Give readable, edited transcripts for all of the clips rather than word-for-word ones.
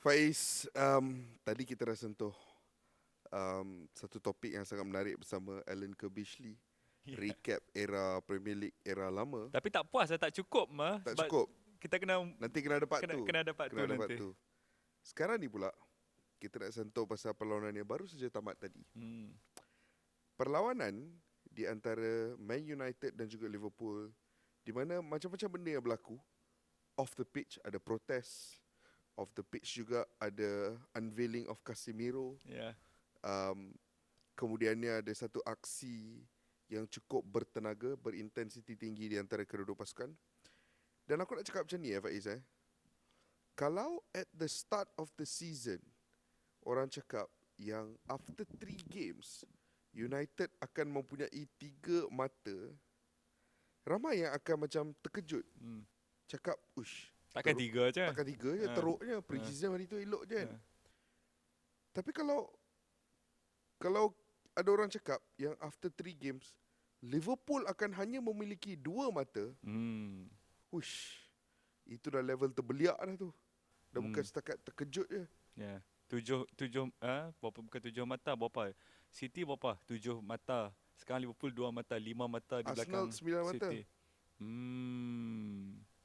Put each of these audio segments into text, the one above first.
Faiz, tadi kita dah sentuh satu topik yang sangat menarik bersama Alan Kirbishley. Ya. Recap era Premier League era lama. Tapi tak puas lah, tak cukup mah Tak sebab cukup. kita kena Nanti kena ada part kena, tu. kena ada part tu Kena ada part nanti. tu. Sekarang ni pula, kita nak sentuh pasal perlawanan yang baru saja tamat tadi. Perlawanan di antara Man United dan juga Liverpool, di mana macam-macam benda yang berlaku. Off the pitch ada protes. Off the pitch juga ada unveiling of Casemiro. Ya. Kemudiannya ada satu aksi yang cukup bertenaga, berintensiti tinggi di antara kedua-dua pasukan. Dan aku nak cakap macam ni Faiz. Kalau at the start of the season, orang cakap yang after 3 games, United akan mempunyai 3 mata, ramai yang akan macam terkejut. Cakap, ush, Takkan tiga je. takkan 3 je, teruknya. Pre-season hari tu elok je kan. Tapi kalau ada orang cakap yang after 3 games, Liverpool akan hanya memiliki 2 mata, ush, itu dah level terbeliak dah tu. Dah bukan setakat terkejut je. Ya. Berapa, bukan 7 mata, berapa? City berapa? 7 mata. Sekarang Liverpool 2 mata, 5 mata di Arsenal belakang 9 mata. City.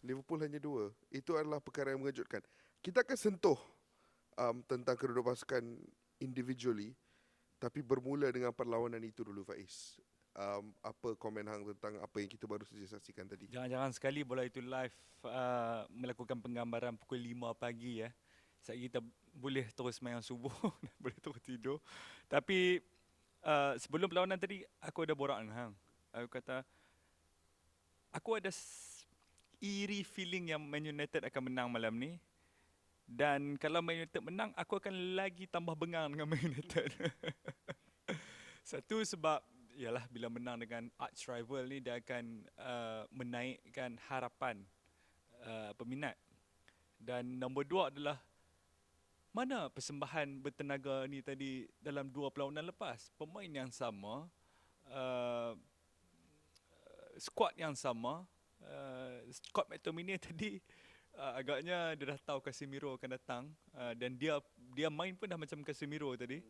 Liverpool hanya 2. Itu adalah perkara yang mengejutkan. Kita akan sentuh tentang kedua-dua pasukan individually. Tapi bermula dengan perlawanan itu dulu Faiz. Apa komen hang tentang apa yang kita baru saja saksikan tadi? Jangan-jangan sekali bola itu live melakukan penggambaran pukul 5 pagi ya. Sebab kita boleh terus main subuh, boleh terus tidur. Tapi sebelum perlawanan tadi aku ada borak dengan hang. Aku kata aku ada eerie feeling yang Man United akan menang malam ni. Dan kalau Man United menang, aku akan lagi tambah bengang dengan Man United. Satu sebab ialah bila menang dengan arch rival ni dia akan menaikkan harapan peminat. Dan nombor 2 adalah mana persembahan bertenaga ni tadi dalam 2 perlawanan lepas. Pemain yang sama, squad yang sama. Scott McTominay tadi agaknya dia dah tahu Casemiro akan datang, dan dia main pun dah macam Casemiro tadi.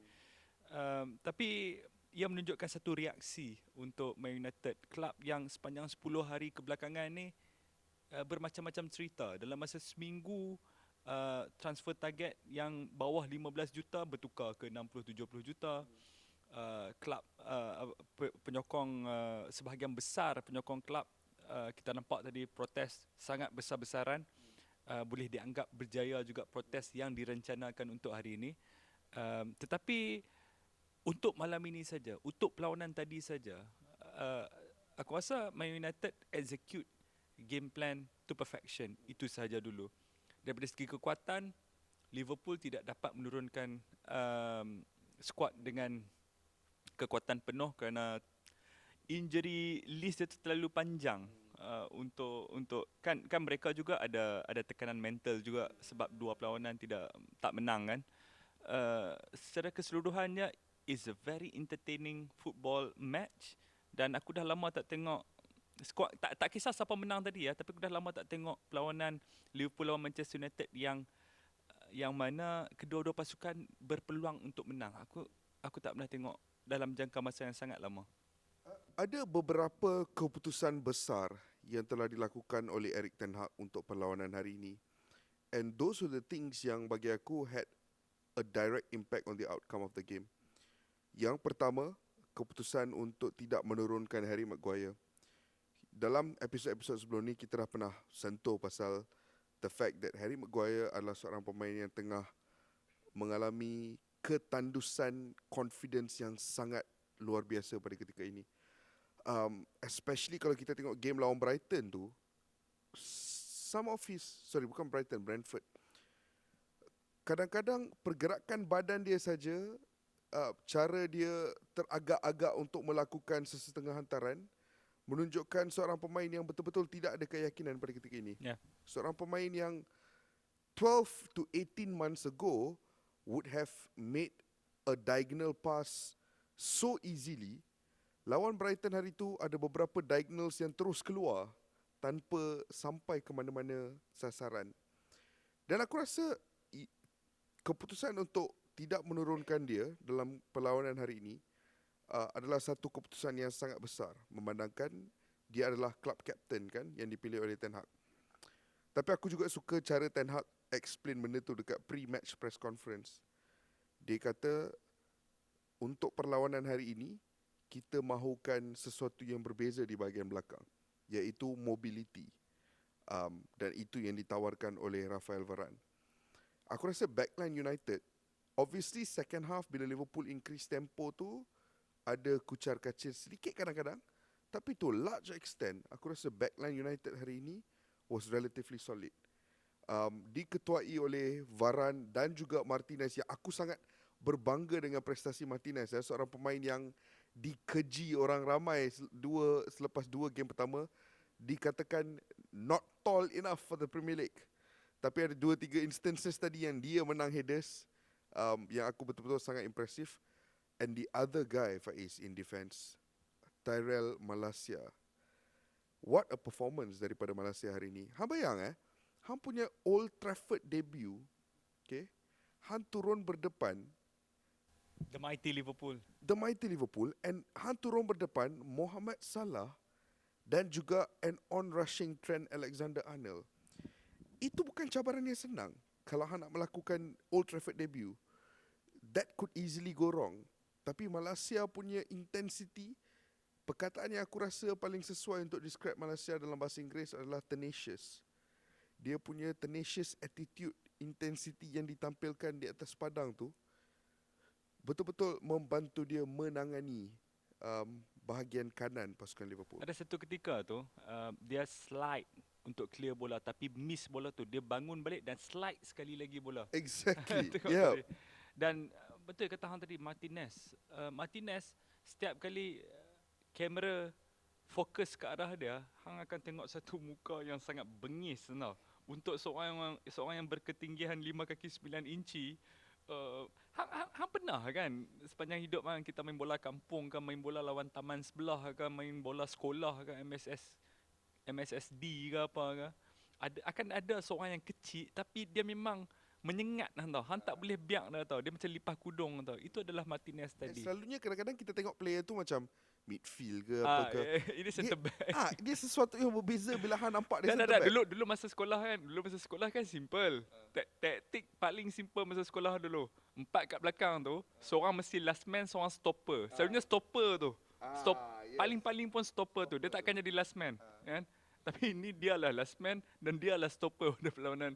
Tapi ia menunjukkan satu reaksi untuk Man United, kelab yang sepanjang 10 hari kebelakangan ni bermacam-macam cerita. Dalam masa seminggu, transfer target yang bawah 15 juta bertukar ke 60-70 juta. Kelab penyokong, sebahagian besar penyokong kelab, kita nampak tadi protes sangat besar-besaran. Boleh dianggap berjaya juga protes yang direncanakan untuk hari ini. Tetapi untuk malam ini saja, untuk perlawanan tadi saja, aku rasa Man United execute game plan to perfection. Itu sahaja dulu. Daripada segi kekuatan, Liverpool tidak dapat menurunkan squad dengan kekuatan penuh kerana injury list itu terlalu panjang. Untuk kan mereka juga ada tekanan mental juga sebab 2 perlawanan tak menang kan. Secara keseluruhannya is a very entertaining football match, dan aku dah lama tak tengok squad, tak kisah siapa menang tadi ya, tapi aku dah lama tak tengok perlawanan Liverpool lawan Manchester United yang mana kedua-dua pasukan berpeluang untuk menang. Aku tak pernah tengok dalam jangka masa yang sangat lama. Ada beberapa keputusan besar yang telah dilakukan oleh Erik ten Hag untuk perlawanan hari ini. And those are the things yang bagi aku had a direct impact on the outcome of the game. Yang pertama, keputusan untuk tidak menurunkan Harry Maguire. Dalam episod-episod sebelum ni kita dah pernah sentuh pasal the fact that Harry Maguire adalah seorang pemain yang tengah mengalami ketandusan confidence yang sangat luar biasa pada ketika ini. Especially kalau kita tengok game lawan Brighton tu, Brentford. Kadang-kadang pergerakan badan dia saja, cara dia teragak-agak untuk melakukan sesetengah hantaran, menunjukkan seorang pemain yang betul-betul tidak ada keyakinan pada ketika ini. Yeah. Seorang pemain yang 12 to 18 months ago would have made a diagonal pass so easily. Lawan Brighton hari tu ada beberapa diagonals yang terus keluar tanpa sampai ke mana-mana sasaran. Dan aku rasa keputusan untuk tidak menurunkan dia dalam perlawanan hari ini adalah satu keputusan yang sangat besar memandangkan dia adalah club captain kan yang dipilih oleh Ten Hag. Tapi aku juga suka cara Ten Hag explain benda tu dekat pre-match press conference. Dia kata untuk perlawanan hari ini kita mahukan sesuatu yang berbeza di bahagian belakang, iaitu mobility. Dan itu yang ditawarkan oleh Rafael Varane. Aku rasa backline United, obviously second half bila Liverpool increase tempo tu ada kucar kacir sedikit kadang-kadang, tapi to large extent aku rasa backline United hari ini was relatively solid. Diketuai oleh Varane dan juga Martinez yang aku sangat berbangga dengan prestasi Martinez, seorang pemain yang dikeji orang ramai selepas dua game pertama, dikatakan not tall enough for the Premier League. Tapi ada 2-3 instances tadi yang dia menang headers, yang aku betul-betul sangat impresif. And the other guy, Faiz, in defence, Tyrell Malacia. What a performance daripada Malacia hari ini. Hang bayang hang punya Old Trafford debut, okay? Hang turun berdepan The mighty Liverpool. and hang turun berdepan Mohamed Salah dan juga an on-rushing Trent Alexander-Arnold. Itu bukan cabaran yang senang. Kalau hang nak melakukan Old Trafford debut, that could easily go wrong. Tapi Malaysia punya intensity, perkataan yang aku rasa paling sesuai untuk describe Malaysia dalam bahasa Inggeris adalah tenacious. Dia punya tenacious attitude, intensity yang ditampilkan di atas padang tu betul-betul membantu dia menangani bahagian kanan pasukan Liverpool. Ada satu ketika tu dia slide untuk clear bola tapi miss bola tu. Dia bangun balik dan slide sekali lagi bola. Exactly. Tengok Yeah. tadi. Dan betul kata hang tadi Martinez. Martinez setiap kali kamera fokus ke arah dia, hang akan tengok satu muka yang sangat bengis tau. Untuk seorang yang berketinggian 5 kaki 9 inci, hang pernah kan sepanjang hidup kan kita main bola kampung kan, main bola lawan taman sebelah kan, main bola sekolah kan, MSSD ke apa ke, akan ada seorang yang kecil tapi dia memang menyengat tau. Hang tak boleh biak dah tau. Dia macam lipas kudung tau. Itu adalah Martinez tadi. Selalunya kadang-kadang kita tengok player tu macam midfield ke apa ke. Ini center back. Dia sesuatu yang berbeza bila hang nampak dia Dah, center back. dulu masa sekolah kan simple. Taktik paling simple masa sekolah dulu. 4 kat belakang tu, seorang mesti last man, seorang stopper. Selalunya stopper tu. Yes. Paling-paling pun stopper tu. Dia takkan jadi last man, kan? Tapi ini dialah last man dan dialah stopper pada perlawanan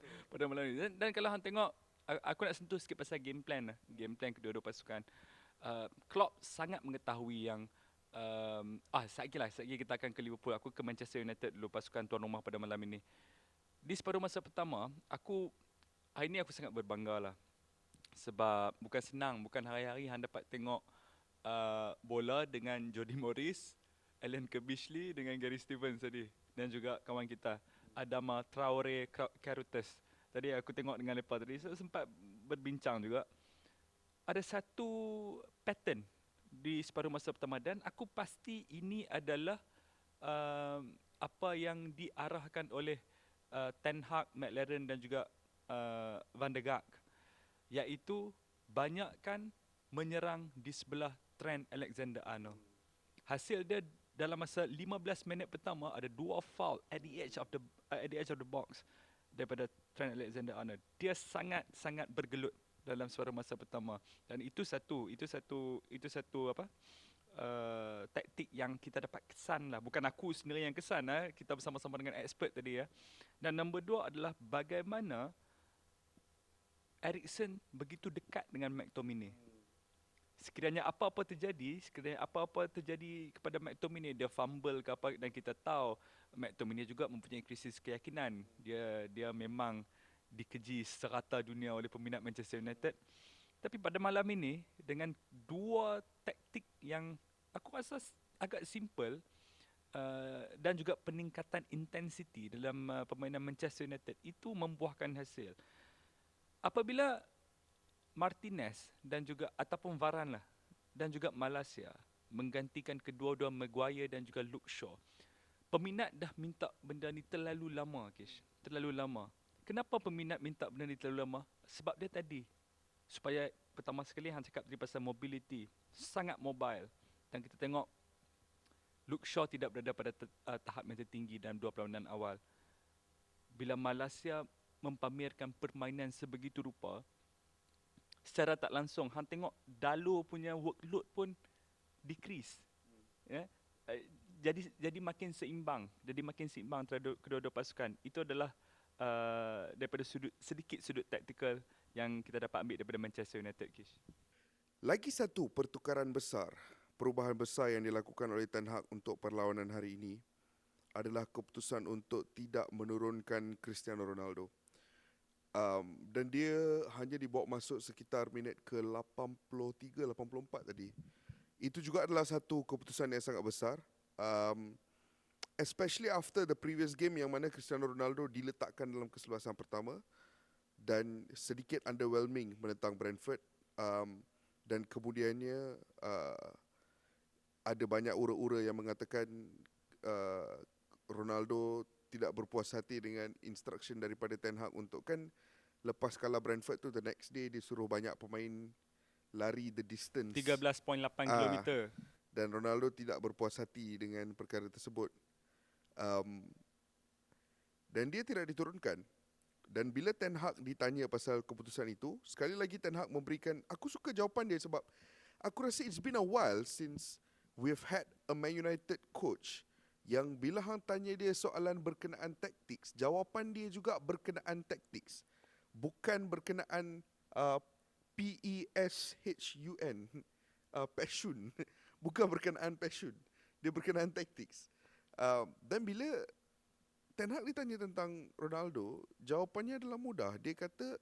ini. Dan kalau hang tengok, aku nak sentuh sikit pasal game plan kedua-dua pasukan. Klopp sangat mengetahui yang sekejap lagi kita akan ke Liverpool. Aku ke Manchester United dulu, pasukan tuan rumah pada malam ini. Di separuh masa pertama, hari ini aku sangat berbangga lah. Sebab bukan senang, bukan hari-hari hang dapat tengok bola dengan Jody Morris, Alan Kebishley dengan Gary Stevens tadi. Dan juga kawan kita, Adama Traore Karutas. Tadi aku tengok dengan mereka tadi, so sempat berbincang juga. Ada satu pattern di separuh masa pertama dan aku pasti ini adalah apa yang diarahkan oleh Ten Hag, McLaren dan juga Van de Gaag, iaitu banyakkan menyerang di sebelah Trent Alexander-Arnold. Hasil dia dalam masa 15 minit pertama ada 2 foul at the edge of the box daripada Trent Alexander-Arnold. Dia sangat bergelut dalam separuh masa pertama dan itu satu taktik yang kita dapat kesan lah. Bukan aku sendiri yang kesan kita bersama-sama dengan expert tadi ya. Dan nombor 2 adalah bagaimana Eriksen begitu dekat dengan McTominay. Sekiranya apa-apa terjadi kepada McTominay, dia fumble ke apa, dan kita tahu McTominay juga mempunyai krisis keyakinan. Dia memang dikeji serata dunia oleh peminat Manchester United. Tapi pada malam ini dengan 2 taktik yang aku rasa agak simple dan juga peningkatan intensity dalam permainan Manchester United, itu membuahkan hasil. Apabila Martinez dan juga ataupun Varane lah dan juga Malacia menggantikan kedua-dua Maguire dan juga Luke Shaw, peminat dah minta benda ni terlalu lama, Kish. Terlalu lama. Kenapa peminat minta benda ni terlalu lama? Sebab dia tadi supaya pertama sekali hang cakap tadi pasal mobility, sangat mobile. Dan kita tengok Luke Shaw tidak berada pada tahap yang tertinggi dalam dua perlawanan awal. Bila Malaysia mempamerkan permainan sebegitu rupa, secara tak langsung hang tengok Dalo punya workload pun decrease. Ya. Jadi makin seimbang, terhadap kedua-dua pasukan. Itu adalah daripada sedikit sudut taktikal yang kita dapat ambil daripada Manchester United, Kish. Lagi satu pertukaran besar, perubahan besar yang dilakukan oleh Ten Hag untuk perlawanan hari ini adalah keputusan untuk tidak menurunkan Cristiano Ronaldo. Dan dia hanya dibawa masuk sekitar minit ke 83-84 tadi. Itu juga adalah satu keputusan yang sangat besar. Especially after the previous game yang mana Cristiano Ronaldo diletakkan dalam kesebelasan pertama dan sedikit underwhelming menentang Brentford. Dan kemudiannya ada banyak ura-ura yang mengatakan Ronaldo tidak berpuas hati dengan instruction daripada Ten Hag untuk kan lepas kalah Brentford tu the next day dia suruh banyak pemain lari the distance 13.8 kilometer. dan Ronaldo tidak berpuas hati dengan perkara tersebut. Dan dia tidak diturunkan. Dan bila Ten Hag ditanya pasal keputusan itu, sekali lagi Ten Hag memberikan, aku suka jawapan dia sebab aku rasa it's been a while since we've had a Man United coach yang bila hang tanya dia soalan berkenaan tactics, jawapan dia juga berkenaan tactics. Bukan berkenaan PESHUN, passion. Bukan berkenaan passion. Dia berkenaan tactics. Dan bila Ten Hag ditanya tentang Ronaldo, jawapannya adalah mudah. Dia kata,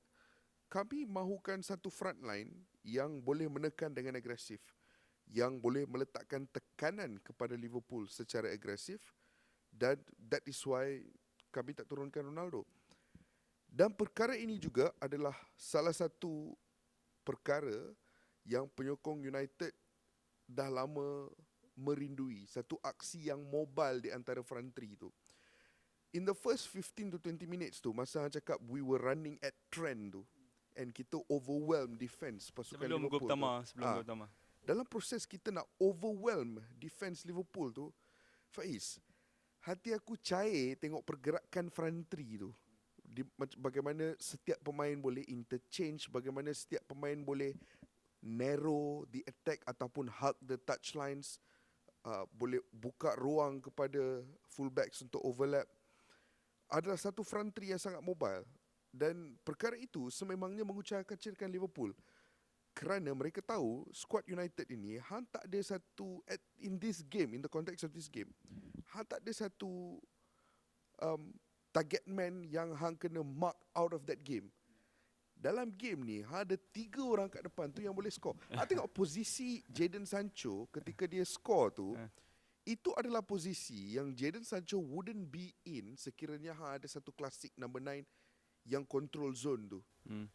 kami mahukan satu front line yang boleh menekan dengan agresif, yang boleh meletakkan tekanan kepada Liverpool secara agresif, dan that is why kami tak turunkan Ronaldo. Dan perkara ini juga adalah salah satu perkara yang penyokong United dah lama merindui, satu aksi yang mobile di antara front three tu. In the first 15 to 20 minutes tu, masa hang cakap we were running at trend tu, and kita overwhelm defense pasukan Sebelum gol Liverpool pertama, tu. gol pertama. Dalam proses kita nak overwhelm defense Liverpool tu, Faiz, hati aku cair tengok pergerakan front three tu. Bagaimana setiap pemain boleh interchange, bagaimana setiap pemain boleh narrow the attack ataupun hug the touchlines, boleh buka ruang kepada fullbacks untuk overlap. Adalah satu front three yang sangat mobile. Dan perkara itu sememangnya mengucapkan Liverpool. Kerana mereka tahu squad United ini hang tak ada satu in this game, in the context of this game, hang tak ada satu target man yang hang kena mark out of that game. Dalam game ni ada 3 orang kat depan tu yang boleh score. Hang tengok posisi Jadon Sancho ketika dia score tu, itu adalah posisi yang Jadon Sancho wouldn't be in sekiranya ada satu klasik number 9 yang control zone tu.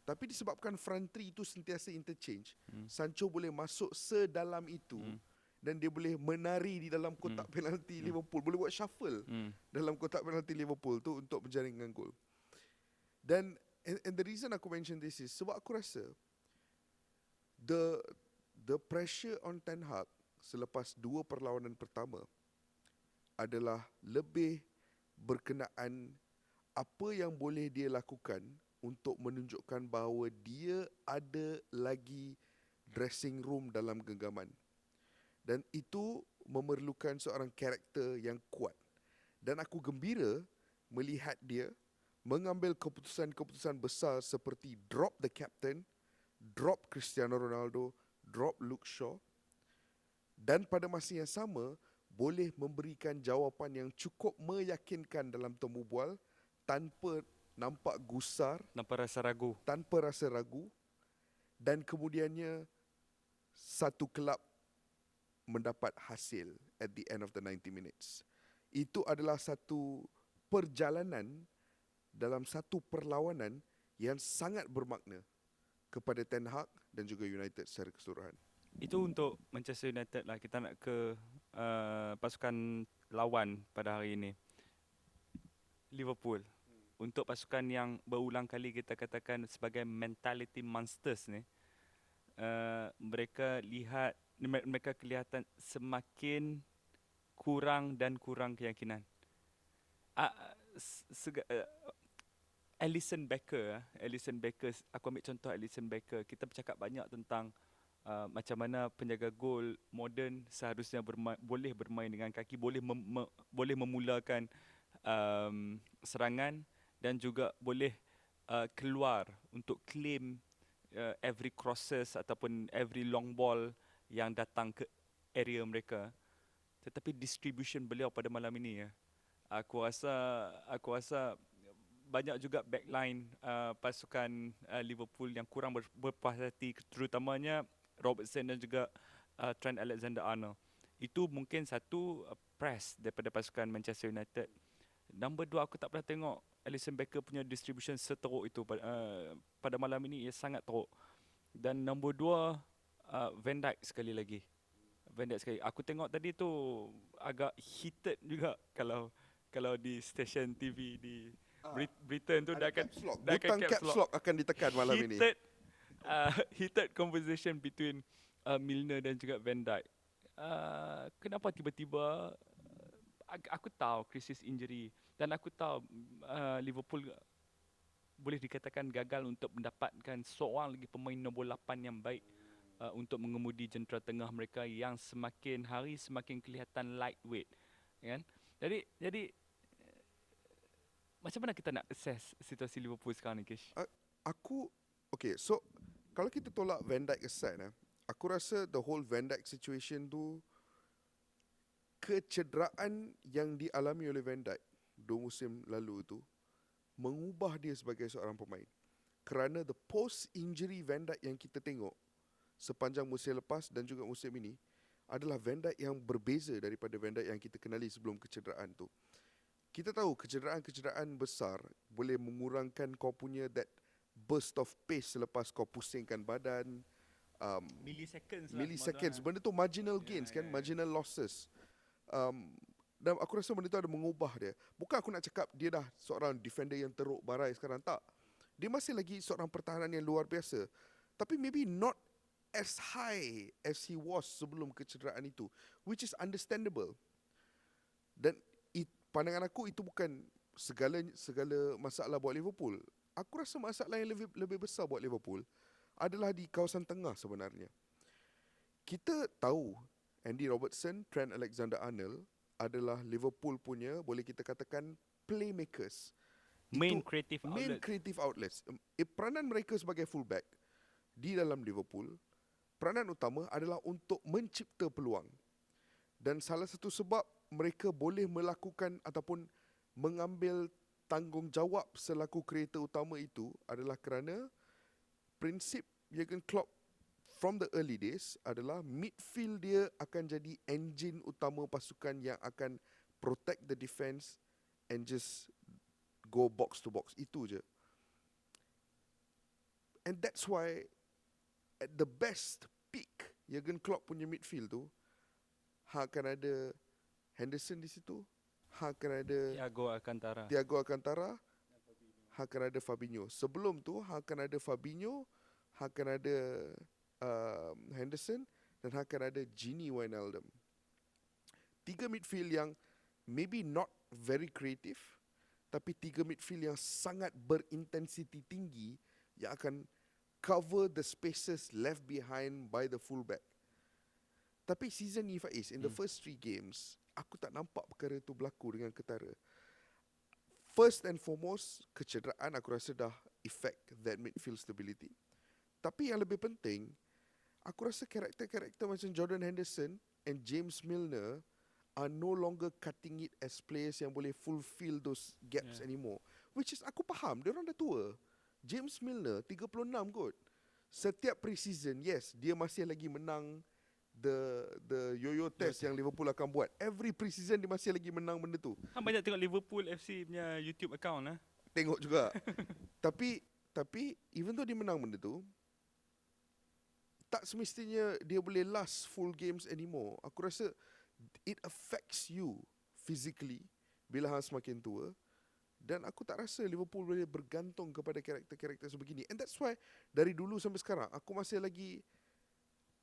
Tapi disebabkan front three itu sentiasa interchange, Sancho boleh masuk sedalam itu dan dia boleh menari di dalam kotak penalti Liverpool, boleh buat shuffle dalam kotak penalti Liverpool tu untuk menjaringkan gol. Dan and the reason aku mention this is sebab aku rasa the pressure on Ten Hag selepas 2 perlawanan pertama adalah lebih berkenaan apa yang boleh dia lakukan untuk menunjukkan bahawa dia ada lagi dressing room dalam genggaman. Dan itu memerlukan seorang karakter yang kuat. Dan aku gembira melihat dia mengambil keputusan-keputusan besar seperti drop the captain, drop Cristiano Ronaldo, drop Luke Shaw, dan pada masa yang sama boleh memberikan jawapan yang cukup meyakinkan dalam temu bual tanpa nampak gusar, Tanpa rasa ragu, dan kemudiannya satu kelab mendapat hasil at the end of the 90 minutes. Itu adalah satu perjalanan dalam satu perlawanan yang sangat bermakna kepada Ten Hag dan juga United secara keseluruhan. Itu untuk Manchester United lah. Kita nak ke pasukan lawan pada hari ini, Liverpool. Untuk pasukan yang berulang kali kita katakan sebagai mentality monsters ni, mereka kelihatan semakin kurang dan kurang keyakinan. Uh, Alisson Becker, aku ambil contoh Alisson Becker. Kita bercakap banyak tentang macam mana penjaga gol moden seharusnya boleh bermain dengan kaki, boleh memulakan serangan dan juga boleh keluar untuk claim every crosses ataupun every long ball yang datang ke area mereka. Tetapi distribution beliau pada malam ini ya, aku rasa banyak juga backline pasukan Liverpool yang kurang berpuas hati, terutamanya Robertson dan juga Trent Alexander-Arnold. Itu mungkin satu press daripada pasukan Manchester United. Number 2, aku tak pernah tengok Alisson Becker punya distribution seteruk itu pada malam ini. Ia sangat teruk. Dan number 2, Van Dijk sekali lagi. Aku tengok tadi tu agak heated juga kalau di stesen TV di Britain tu dah akan butang caps lock akan ditekan malam ini. Heated conversation between Milner dan juga Van Dijk. Kenapa tiba-tiba aku tahu krisis injury dan aku tahu Liverpool boleh dikatakan gagal untuk mendapatkan seorang lagi pemain nombor 8 yang baik untuk mengemudi jentera tengah mereka yang semakin hari semakin kelihatan lightweight, kan? Jadi macam mana kita nak assess situasi Liverpool sekarang ni, Kish? So kalau kita tolak Van Dijk aside, aku rasa the whole Van Dijk situation tu, kecederaan yang dialami oleh Van Dijk 2 musim lalu tu mengubah dia sebagai seorang pemain. Kerana the post-injury Van Dijk yang kita tengok sepanjang musim lepas dan juga musim ini adalah Van Dijk yang berbeza daripada Van Dijk yang kita kenali sebelum kecederaan tu. Kita tahu kecederaan besar boleh mengurangkan kau punya that burst of pace selepas kau pusingkan badan. Milliseconds. Benda tu marginal gains kan, marginal losses. Dan aku rasa benda tu ada mengubah dia. Bukan aku nak cakap dia dah seorang defender yang teruk barai sekarang, tak. Dia masih lagi seorang pertahanan yang luar biasa. Tapi maybe not as high as he was sebelum kecederaan itu, which is understandable. Dan pandangan aku itu bukan segala masalah buat Liverpool. Aku rasa masalah yang lebih besar buat Liverpool adalah di kawasan tengah sebenarnya. Kita tahu Andy Robertson, Trent Alexander-Arnold adalah Liverpool punya, boleh kita katakan, playmakers. Main creative outlets. Peranan mereka sebagai fullback di dalam Liverpool, peranan utama adalah untuk mencipta peluang. Dan salah satu sebab mereka boleh melakukan ataupun mengambil tanggungjawab selaku kreator utama itu adalah kerana prinsip Jurgen Klopp from the early days adalah midfield dia akan jadi engine utama pasukan yang akan protect the defense and just go box to box. Itu je. And that's why at the best peak Jurgen Klopp punya midfield tu, akan ada Henderson di situ, akan ada Thiago Alcantara, akan ada Fabinho. Sebelum tu akan ada Fabinho, akan ada Henderson dan akan ada Gini Wijnaldum. 3 midfield yang maybe not very creative, tapi 3 midfield yang sangat berintensiti tinggi yang akan cover the spaces left behind by the fullback. Tapi season ni, Faiz, in the first 3 games, aku tak nampak perkara tu berlaku dengan ketara. First and foremost, kecederaan aku rasa dah affect that midfield stability. Tapi yang lebih penting, aku rasa karakter-karakter macam Jordan Henderson and James Milner are no longer cutting it as players yang boleh fulfill those gaps anymore. Which is, aku faham, diorang dah tua. James Milner, 36 kot. Setiap pre-season, yes, dia masih lagi menang the yo-yo test yang Liverpool akan buat. Every pre-season dia masih lagi menang benda tu. Banyak tengok Liverpool FC punya YouTube account . Tengok juga. Tapi even though dia menang benda tu, tak semestinya dia boleh last full games anymore. Aku rasa it affects you physically bila hang semakin tua. Dan aku tak rasa Liverpool boleh bergantung kepada karakter-karakter sebegini. And that's why dari dulu sampai sekarang aku masih lagi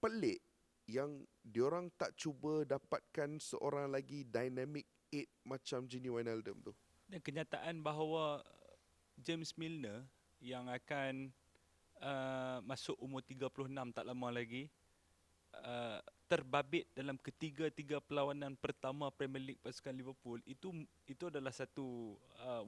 pelik yang diorang tak cuba dapatkan seorang lagi dynamic 8 macam Gini Wijnaldum tu. Dan kenyataan bahawa James Milner yang akan masuk umur 36 tak lama lagi, terbabit dalam ketiga-tiga perlawanan pertama Premier League pasukan Liverpool, itu adalah satu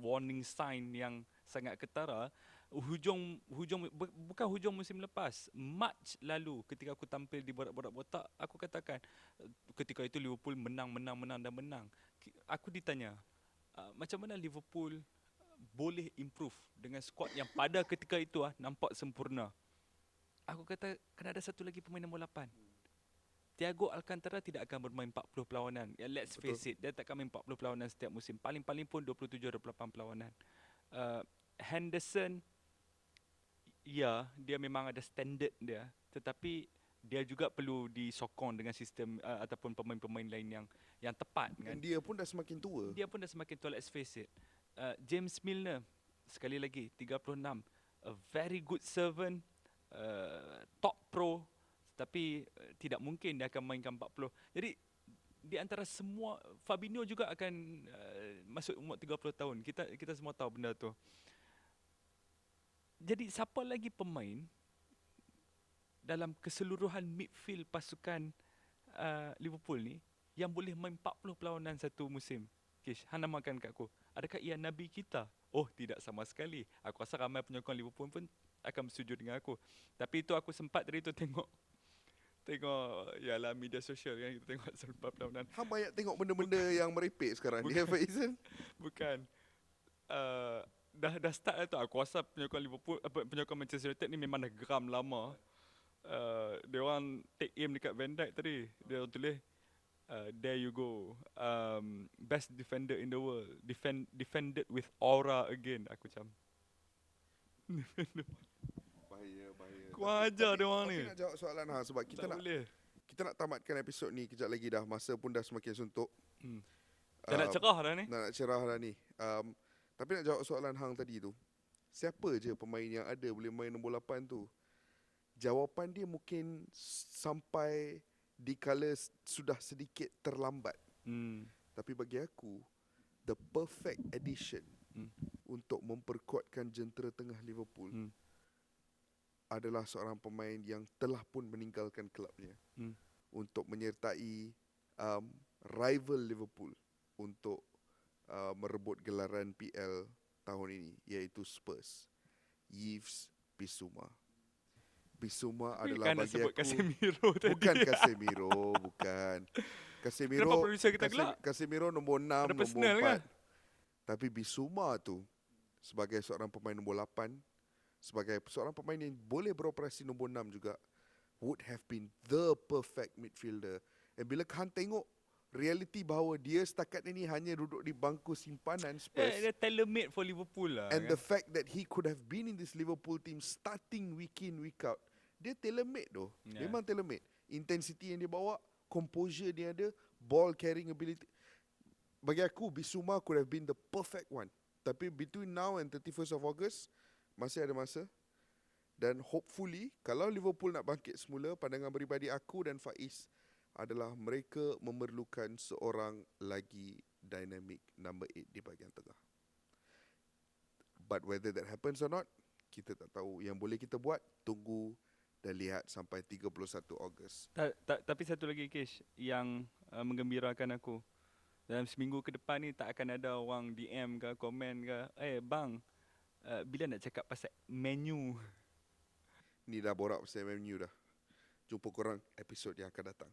warning sign yang sangat ketara. Bukan hujung musim lepas, March lalu ketika aku tampil di Borak-Borak Botak, aku katakan ketika itu Liverpool menang. Aku ditanya, macam mana Liverpool boleh improve dengan skuad yang pada ketika itu nampak sempurna. Aku kata kena ada satu lagi pemain nombor 8. Thiago Alcantara tidak akan bermain 40 perlawanan. Ya, let's face it, dia tak akan main 40 perlawanan setiap musim. Paling-paling pun 27-28 perlawanan. Henderson, ya, dia memang ada standard dia, tetapi dia juga perlu disokong dengan sistem ataupun pemain-pemain lain yang tepat kan. Dan dia pun dah semakin tua. Dia pun dah semakin tua, let's face it. James Milner, sekali lagi 36, a very good servant, top pro, tapi tidak mungkin dia akan mainkan 40. Jadi di antara semua, Fabinho juga akan masuk umur 30 tahun. Kita semua tahu benda tu. Jadi siapa lagi pemain dalam keseluruhan midfield pasukan Liverpool ni yang boleh main 40 perlawanan satu musim? Kish, hang namakan kat aku. Adakah ia nabi kita? Oh, tidak sama sekali. Aku rasa ramai penyokong Liverpool pun akan bersetuju dengan aku. Tapi itu aku sempat dari tu tengok yalah media sosial kan, kita tengok selepas perlawanan. Hang banyak tengok benda-benda yang merepek sekarang ni, Faizan. Bukan. Dah start lah tu. Aku rasa penyokong Liverpool, penyokong Manchester United ni memang dah geram lama. Dia orang take aim dekat Van Dijk tadi. Dia orang tulis, there you go, best defender in the world, defended with aura again. Aku macam Bahaya. kau ajar dia orang ni. Tapi nak jawab soalan hang sebab Tak boleh. kita nak tamatkan episod ni kejap lagi dah. Masa pun dah semakin suntuk. Dah nak cerah dah ni. Nak cerah dah ni. Tapi nak jawab soalan hang tadi tu. Siapa je pemain yang ada boleh main nombor 8 tu? Jawapan dia mungkin sampai di kala sudah sedikit terlambat. Tapi bagi aku, the perfect addition untuk memperkuatkan jentera tengah Liverpool adalah seorang pemain yang telah pun meninggalkan kelabnya untuk menyertai rival Liverpool untuk merebut gelaran PL tahun ini, iaitu Spurs. Yves Bissouma. Bissouma adalah Kan nak bagi sebut aku Casemiro tadi. bukan Casemiro, bukan. Casemiro, Kenapa producer kita gelak? Casemiro nombor 6, Ada nombor personal 4. kan? Tapi Bissouma tu sebagai seorang pemain nombor 8, sebagai seorang pemain yang boleh beroperasi nombor 6 juga, would have been the perfect midfielder. Dan bila kau tengok reality bahawa dia setakat ini hanya duduk di bangku simpanan Spurs, Dia tailor-made for Liverpool lah. and kan? the fact that he could have been in this Liverpool team starting week in, week out, dia tailor-made tu. Yeah. Memang tailor-made. Intensity yang dia bawa, composure dia ada, ball carrying ability. Bagi aku, Bissouma could have been the perfect one. Tapi between now and 31st of August, masih ada masa. Dan hopefully, kalau Liverpool nak bangkit semula, pandangan peribadi aku dan Faiz adalah mereka memerlukan seorang lagi dynamic number 8 di bahagian tengah. But whether that happens or not, kita tak tahu. Yang boleh kita buat, tunggu dan lihat sampai 31 Ogos. Tapi satu lagi Kish yang menggembirakan aku. Dalam seminggu ke depan ni tak akan ada orang DM ke komen ke, bang, bila nak cakap pasal menu. Ni dah borak pasal MU dah. Jumpa korang episod yang akan datang.